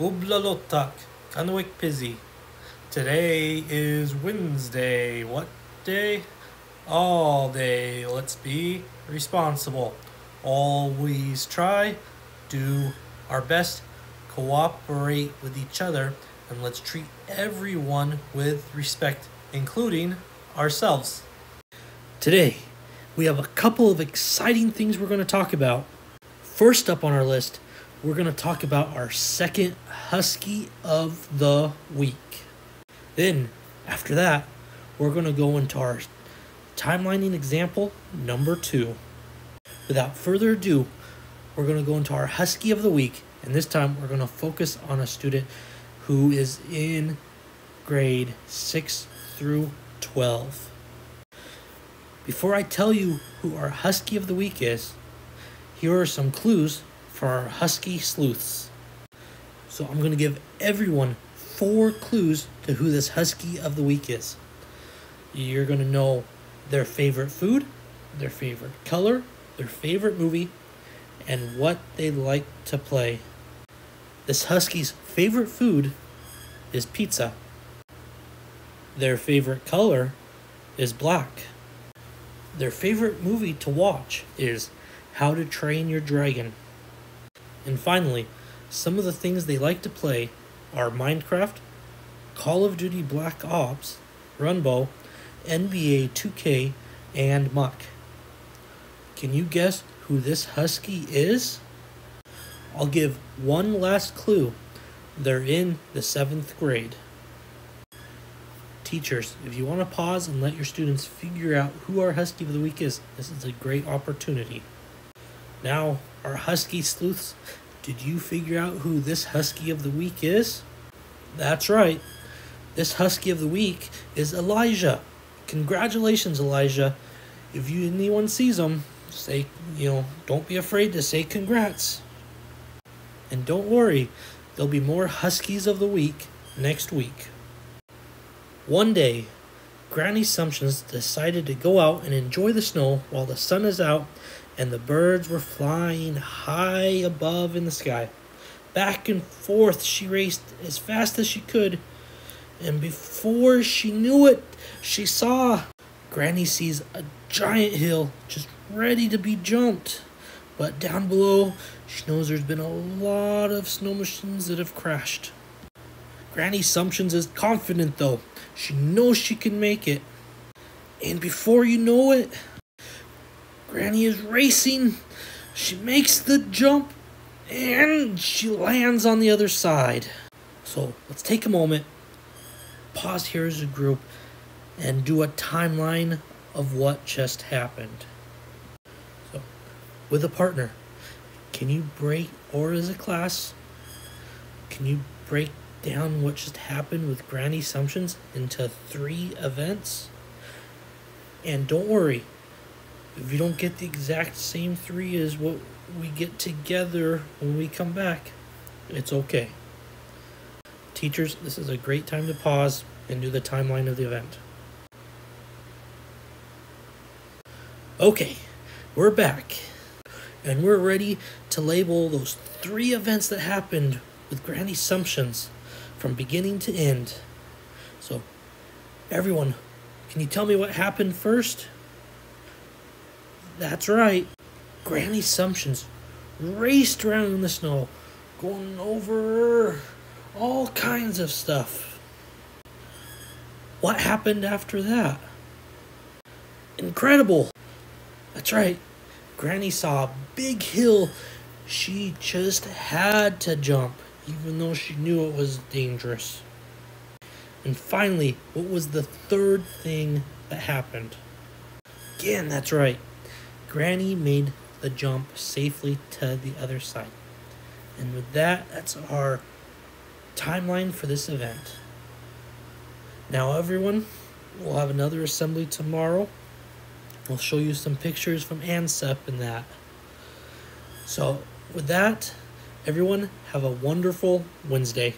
Ublalotak, Kanwik Pizzy. Today is Wednesday. What day? All day. Let's be responsible. Always try, do our best, cooperate with each other, and let's treat everyone with respect, including ourselves. Today, we have a couple of exciting things we're going to talk about. First up on our list, we're going to talk about our second Husky of the Week. Then, after that, we're going to go into our timelining example number 2. Without further ado, we're going to go into our Husky of the Week, and this time we're going to focus on a student who is in grade 6 through 12. Before I tell you who our Husky of the Week is, here are some clues for our Husky sleuths. So I'm going to give everyone 4 clues to who this Husky of the Week is. You're going to know their favorite food, their favorite color, their favorite movie, and what they like to play. This Husky's favorite food is pizza. Their favorite color is black. Their favorite movie to watch is How to Train Your Dragon. And finally, some of the things they like to play are Minecraft, Call of Duty Black Ops, Runbow, NBA 2K, and Muck. Can you guess who this Husky is? I'll give one last clue. They're in the 7th grade. Teachers, if you want to pause and let your students figure out who our Husky of the Week is, this is a great opportunity. Now, our Husky sleuths, did you figure out who this Husky of the Week is? That's right. This Husky of the Week is Elijah. Congratulations, Elijah. If anyone sees him, say, don't be afraid to say congrats. And don't worry, there'll be more Huskies of the Week next week. One day, Granny Sumptions decided to go out and enjoy the snow while the sun is out and the birds were flying high above in the sky. Back and forth she raced as fast as she could, and before she knew it, she saw Granny sees a giant hill just ready to be jumped. But down below, she knows there's been a lot of snow machines that have crashed. Granny Sumptions is confident though. She knows she can make it. And before you know it, Granny is racing. She makes the jump and she lands on the other side. So let's take a moment, pause here as a group, and do a timeline of what just happened. So, with a partner, can you break, or as a class, can you break down what just happened with Granny Sumptions into 3 events? And don't worry, if you don't get the exact same 3 as what we get together when we come back, it's okay. Teachers, this is a great time to pause and do the timeline of the event. Okay, we're back, and we're ready to label those 3 events that happened with Granny Sumptions from beginning to end. So, everyone, can you tell me what happened first? That's right. Granny Sumptions raced around in the snow, going over all kinds of stuff. What happened after that? Incredible! That's right. Granny saw a big hill she just had to jump, even though she knew it was dangerous. And finally, what was the 3rd thing that happened? Again, that's right. Granny made the jump safely to the other side. And with that, that's our timeline for this event. Now everyone, we'll have another assembly tomorrow. We'll show you some pictures from ANSEP and that. So with that, everyone, have a wonderful Wednesday.